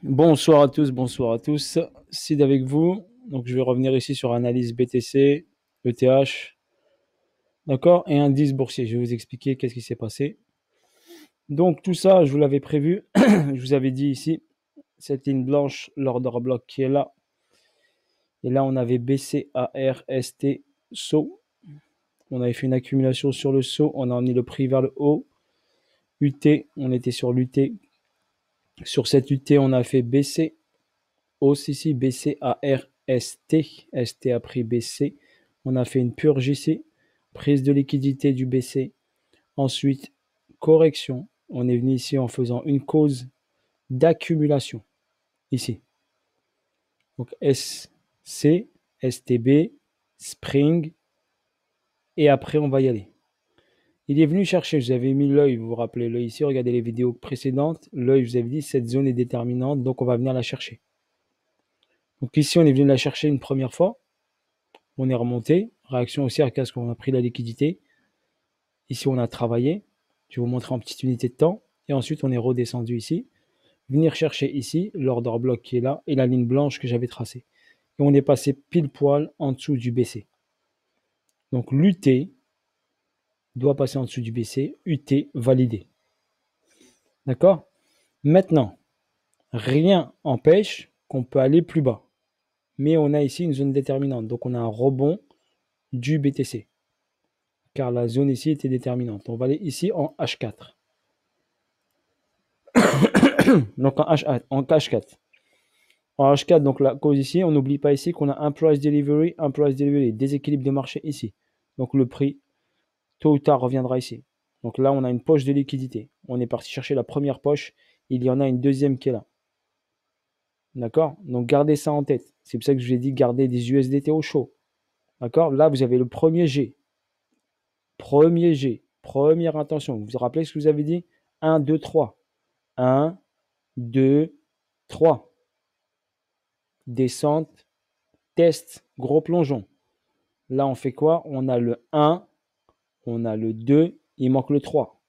Bonsoir à tous, bonsoir à tous. Sid avec vous. Donc je vais revenir ici sur analyse BTC, ETH, d'accord, et indice boursier. Je vais vous expliquer qu'est-ce qui s'est passé. Donc tout ça, je vous l'avais prévu. Je vous avais dit ici, cette ligne blanche, l'order block qui est là. Et là, on avait BC, AR, ST, SO. On avait fait une accumulation sur le SO. On a emmené le prix vers le haut. UT, on était sur l'UT. Sur cette UT, on a fait BC, hausse ici, BC, AR, ST. ST a pris BC. On a fait une purge ici. Prise de liquidité du BC. Ensuite, correction. On est venu ici en faisant une cause d'accumulation. Ici. Donc SC, STB, Spring. Et après, on va y aller. Il est venu chercher, je vous avais mis l'œil, vous vous rappelez l'œil ici, regardez les vidéos précédentes. L'œil, je vous avais dit, cette zone est déterminante, donc on va venir la chercher. Donc ici, on est venu la chercher une première fois. On est remonté. Réaction haussière parce qu'on a pris la liquidité. Ici, on a travaillé. Je vais vous montrer en petite unité de temps. Et ensuite, on est redescendu ici. Venir chercher ici l'order block qui est là et la ligne blanche que j'avais tracée. Et on est passé pile poil en dessous du BC. Donc l'UT doit passer en dessous du BC. UT validé. D'accord? Maintenant, rien n'empêche qu'on peut aller plus bas. Mais on a ici une zone déterminante. Donc on a un rebond du BTC. Car la zone ici était déterminante. On va aller ici en H4. Donc en H4. En H4, donc la cause ici, on n'oublie pas ici qu'on a un price delivery, déséquilibre de marché ici. Donc le prix, tôt ou tard, reviendra ici. Donc là, on a une poche de liquidité. On est parti chercher la première poche. Il y en a une deuxième qui est là. D'accord? Donc gardez ça en tête. C'est pour ça que je vous ai dit garder des USDT au chaud. D'accord? Là, vous avez le premier G. Premier G. Première intention. Vous vous rappelez ce que vous avez dit? 1, 2, 3. 1, 2, 3. Descente, test, gros plongeon. Là, on fait quoi? On a le 1, on a le 2, il manque le 3.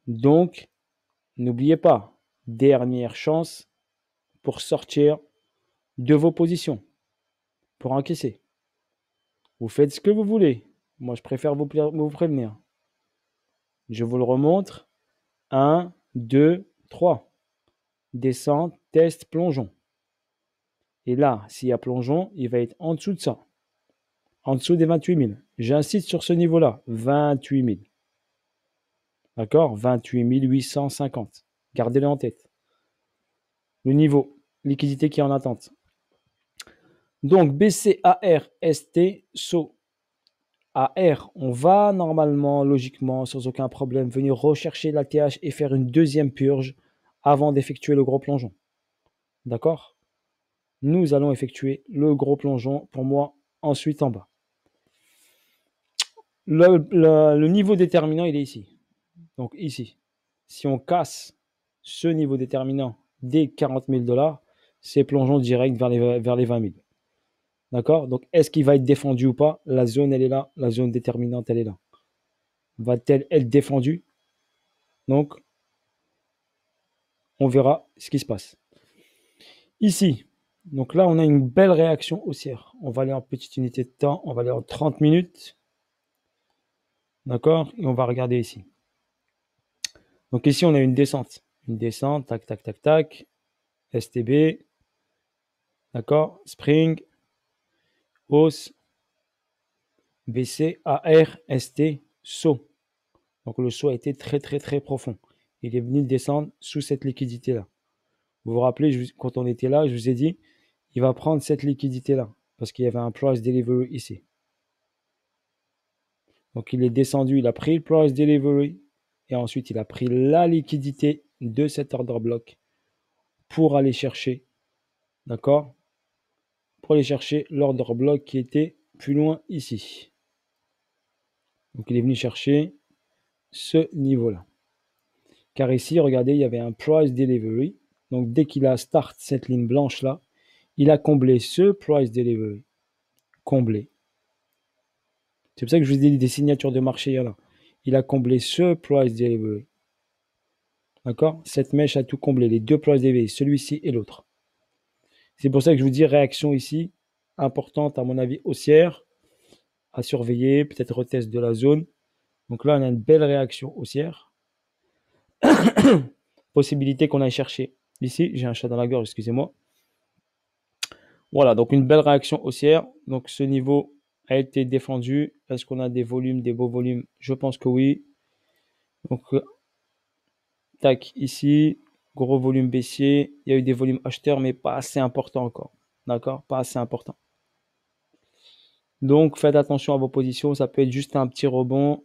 Donc, n'oubliez pas, dernière chance pour sortir de vos positions, pour encaisser. Vous faites ce que vous voulez. Moi, je préfère vous prévenir. Je vous le remontre. 1, 2, 3. Descente, test, plongeon. Et là, s'il y a plongeon, il va être en dessous de ça. En dessous des 28 000. J'insiste sur ce niveau-là. 28 000. D'accord? 28 850. Gardez-le en tête. Le niveau, liquidité qui est en attente. Donc, BCAR, ST, SO. AR, on va normalement, logiquement, sans aucun problème, venir rechercher la TH et faire une deuxième purge avant d'effectuer le gros plongeon. D'accord? Nous allons effectuer le gros plongeon, pour moi, ensuite en bas. Le niveau déterminant, il est ici. Donc ici, si on casse ce niveau déterminant des 40 000 $, c'est plongeon direct vers les 20 000. D'accord? Donc est-ce qu'il va être défendu ou pas? La zone, elle est là. La zone déterminante, elle est là. Va-t-elle être défendue? Donc, on verra ce qui se passe. Ici, donc là, on a une belle réaction haussière. On va aller en petite unité de temps. On va aller en 30 minutes. D'accord? Et on va regarder ici. Donc ici, on a une descente. Une descente, tac, tac, tac, tac. STB. D'accord? Spring. Hausse. BC, AR, ST, SO. Donc le saut a été très, très, très profond. Il est venu descendre sous cette liquidité-là. Vous vous rappelez, quand on était là, je vous ai dit, il va prendre cette liquidité-là. Parce qu'il y avait un price delivery ici. Donc il est descendu, il a pris le price delivery. Et ensuite, il a pris la liquidité de cet order block pour aller chercher, d'accord? Pour aller chercher l'order block qui était plus loin ici. Donc il est venu chercher ce niveau-là. Car ici, regardez, il y avait un price delivery. Donc dès qu'il a start cette ligne blanche-là, il a comblé ce price delivery. Comblé. C'est pour ça que je vous ai dit des signatures de marché, il y en a. Il a comblé ce price delivery. D'accord? Cette mèche a tout comblé, les deux ploys d'éveil, celui-ci et l'autre. C'est pour ça que je vous dis réaction ici, importante à mon avis haussière, à surveiller, peut-être retest de la zone. Donc là, on a une belle réaction haussière. Possibilité qu'on aille chercher. Ici, j'ai un chat dans la gorge, excusez-moi. Voilà, donc une belle réaction haussière. Donc ce niveau a été défendu. Est-ce qu'on a des volumes, des beaux volumes? Je pense que oui. Donc, tac, ici, gros volume baissier. Il y a eu des volumes acheteurs, mais pas assez importants encore. D'accord? Pas assez important. Donc, faites attention à vos positions. Ça peut être juste un petit rebond.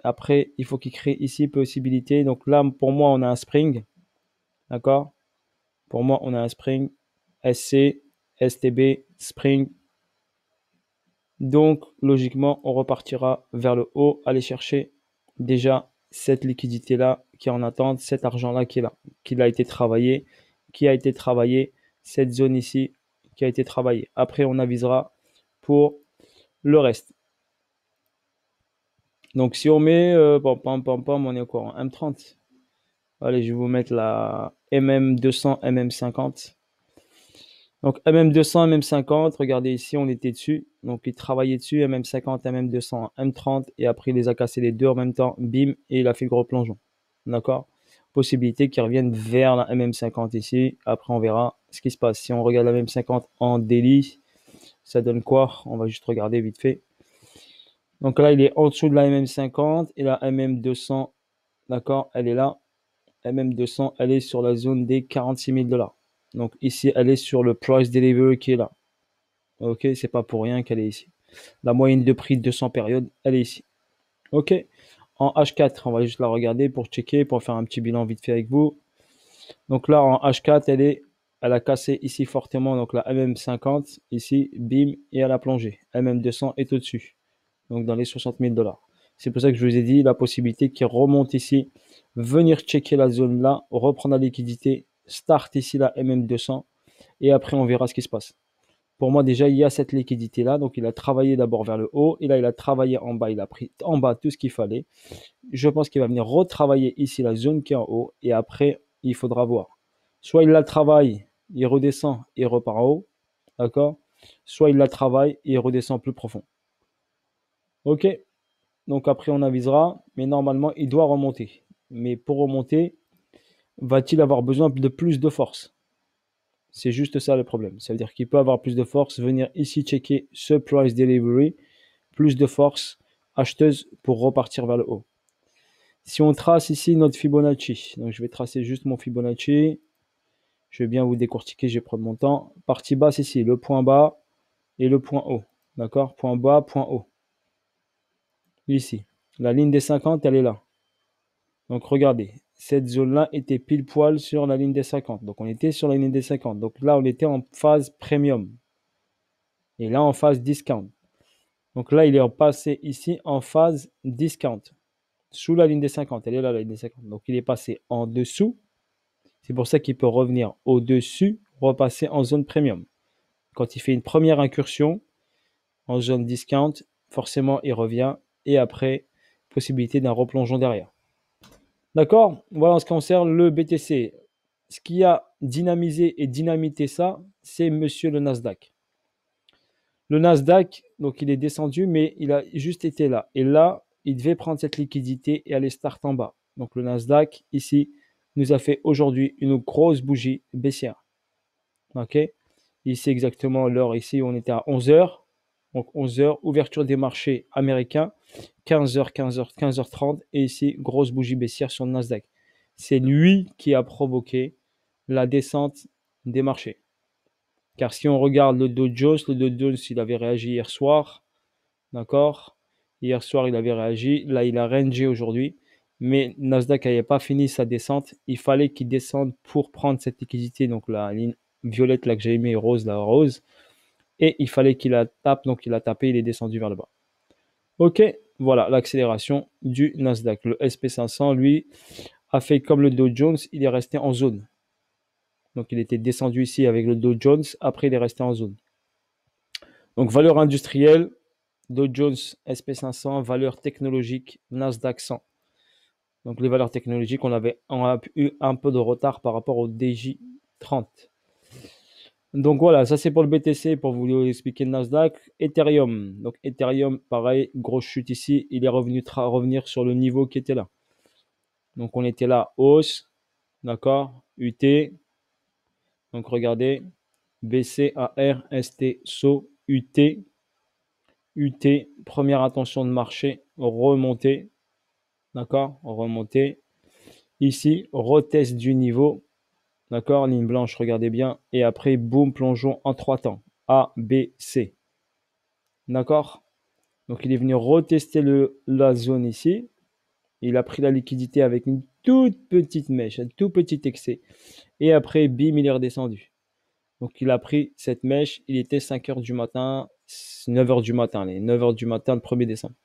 Après, il faut qu'il crée ici possibilité. Donc là, pour moi, on a un spring. D'accord? Pour moi, on a un spring. SC, STB, spring. Donc, logiquement, on repartira vers le haut, aller chercher déjà cette liquidité-là qui est en attente, cet argent-là qui est là, qui a été travaillé, cette zone ici qui a été travaillée. Après, on avisera pour le reste. Donc, si on met, on est quoi en M30? Allez, je vais vous mettre la MM200, MM50. Donc MM200, MM50, regardez ici, on était dessus. Donc il travaillait dessus, MM50, MM200, M30, et après il les a cassés les deux en même temps, bim, et il a fait le gros plongeon. D'accord? Possibilité qu'ils reviennent vers la MM50 ici. Après on verra ce qui se passe. Si on regarde la MM50 en daily, ça donne quoi? On va juste regarder vite fait. Donc là il est en dessous de la MM50 et la MM200, d'accord, elle est là. MM200, elle est sur la zone des 46 000 $. Donc ici, elle est sur le price delivery qui est là. Ok, c'est pas pour rien qu'elle est ici. La moyenne de prix de 200 périodes, elle est ici. Ok, en H4, on va juste la regarder pour checker, pour faire un petit bilan vite fait avec vous. Donc là, en H4, elle a cassé ici fortement, donc la MM50, ici, bim, et elle a plongé. MM200 est au-dessus, donc dans les 60 000 $. C'est pour ça que je vous ai dit la possibilité qui remonte ici, venir checker la zone là, reprendre la liquidité, start ici la MM200, et après on verra ce qui se passe. Pour moi, déjà, il y a cette liquidité-là. Donc, il a travaillé d'abord vers le haut. Et là, il a travaillé en bas. Il a pris en bas tout ce qu'il fallait. Je pense qu'il va venir retravailler ici la zone qui est en haut. Et après, il faudra voir. Soit il la travaille, il redescend et repart en haut. D'accord? Soit il la travaille et il redescend plus profond. OK? Donc, après, on avisera. Mais normalement, il doit remonter. Mais pour remonter, va-t-il avoir besoin de plus de force? C'est juste ça le problème. Ça veut dire qu'il peut avoir plus de force, venir ici checker ce price delivery, plus de force acheteuse pour repartir vers le haut. Si on trace ici notre Fibonacci, donc je vais tracer juste mon Fibonacci, je vais bien vous décortiquer, je vais prendre mon temps. Partie basse ici, le point bas et le point haut. D'accord? Point bas, point haut. Ici. La ligne des 50, elle est là. Donc regardez, cette zone-là était pile poil sur la ligne des 50. Donc on était sur la ligne des 50. Donc là, on était en phase premium. Et là, en phase discount. Donc là, il est passé ici en phase discount. Sous la ligne des 50. Elle est là, la ligne des 50. Donc il est passé en dessous. C'est pour ça qu'il peut revenir au-dessus, repasser en zone premium. Quand il fait une première incursion en zone discount, forcément, il revient. Et après, possibilité d'un replongeon derrière. D'accord? Voilà en ce qui concerne le BTC. Ce qui a dynamisé et dynamité ça, c'est monsieur le Nasdaq. Le Nasdaq, donc il est descendu, mais il a juste été là. Et là, il devait prendre cette liquidité et aller start en bas. Donc le Nasdaq, ici, nous a fait aujourd'hui une grosse bougie baissière. OK? Ici, exactement l'heure, ici, on était à 11h. Donc 11h, ouverture des marchés américains, 15h, 15h, 15h30. Et ici, grosse bougie baissière sur le Nasdaq. C'est lui qui a provoqué la descente des marchés. Car si on regarde le Dow Jones, il avait réagi hier soir. D'accord? Hier soir, il avait réagi. Là, il a rangé aujourd'hui. Mais Nasdaq n'avait pas fini sa descente. Il fallait qu'il descende pour prendre cette liquidité. Donc, la ligne violette là que j'ai mis, rose, la rose. Et il fallait qu'il la tape. Donc, il a tapé. Il est descendu vers le bas. OK? Voilà l'accélération du Nasdaq. Le SP500, lui, a fait comme le Dow Jones. Il est resté en zone. Donc, il était descendu ici avec le Dow Jones. Après, il est resté en zone. Donc, valeur industrielle, Dow Jones, SP500, valeur technologique, Nasdaq 100. Donc les valeurs technologiques, on a eu un peu de retard par rapport au DJ30. Donc voilà, ça c'est pour le BTC, pour vous expliquer le Nasdaq. Ethereum. Donc Ethereum, pareil, grosse chute ici. Il est revenu revenir sur le niveau qui était là. Donc on était là, hausse, d'accord, UT. Donc regardez, BCAR, ST, SO, UT. UT, première intention de marché, remontée, d'accord, remontée. Ici, retest du niveau, d'accord, ligne blanche, regardez bien. Et après, boum, plongeon en 3 temps. A, B, C. D'accord. Donc, il est venu retester la zone ici. Il a pris la liquidité avec une toute petite mèche, un tout petit excès. Et après, bim, il est redescendu. Donc, il a pris cette mèche. Il était 5 heures du matin, 9 heures du matin, les 9 heures du matin, le 1er décembre.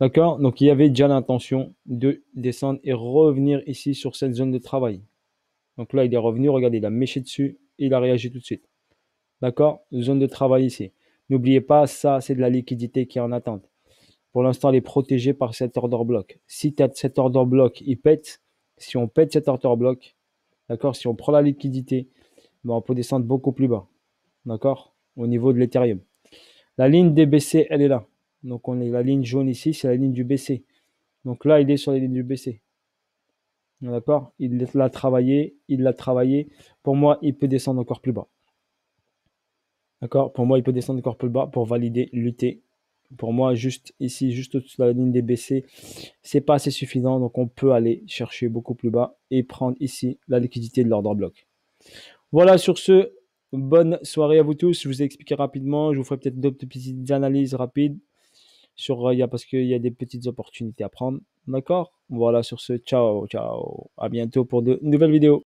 D'accord. Donc, il y avait déjà l'intention de descendre et revenir ici sur cette zone de travail. Donc là, il est revenu, regardez, il a méché dessus, et il a réagi tout de suite. D'accord. Zone de travail ici. N'oubliez pas, ça, c'est de la liquidité qui est en attente. Pour l'instant, elle est protégée par cet order block. Si cet order block, il pète, si on pète cet order block, d'accord, si on prend la liquidité, ben, on peut descendre beaucoup plus bas. D'accord. Au niveau de l'Ethereum. La ligne des BC, elle est là. Donc, on est la ligne jaune ici, c'est la ligne du BC. Donc là, il est sur la ligne du BC. D'accord. Il l'a travaillé, il l'a travaillé. Pour moi, il peut descendre encore plus bas. D'accord. Pour moi, il peut descendre encore plus bas pour valider l'UT. Pour moi, juste ici, juste au-dessus de la ligne des BC, c'est pas assez suffisant. Donc, on peut aller chercher beaucoup plus bas et prendre ici la liquidité de l'order block. Voilà, sur ce, bonne soirée à vous tous. Je vous ai expliqué rapidement. Je vous ferai peut-être d'autres petites analyses rapides parce qu'il y a des petites opportunités à prendre. D'accord. Voilà, sur ce, ciao, ciao. À bientôt pour de nouvelles vidéos.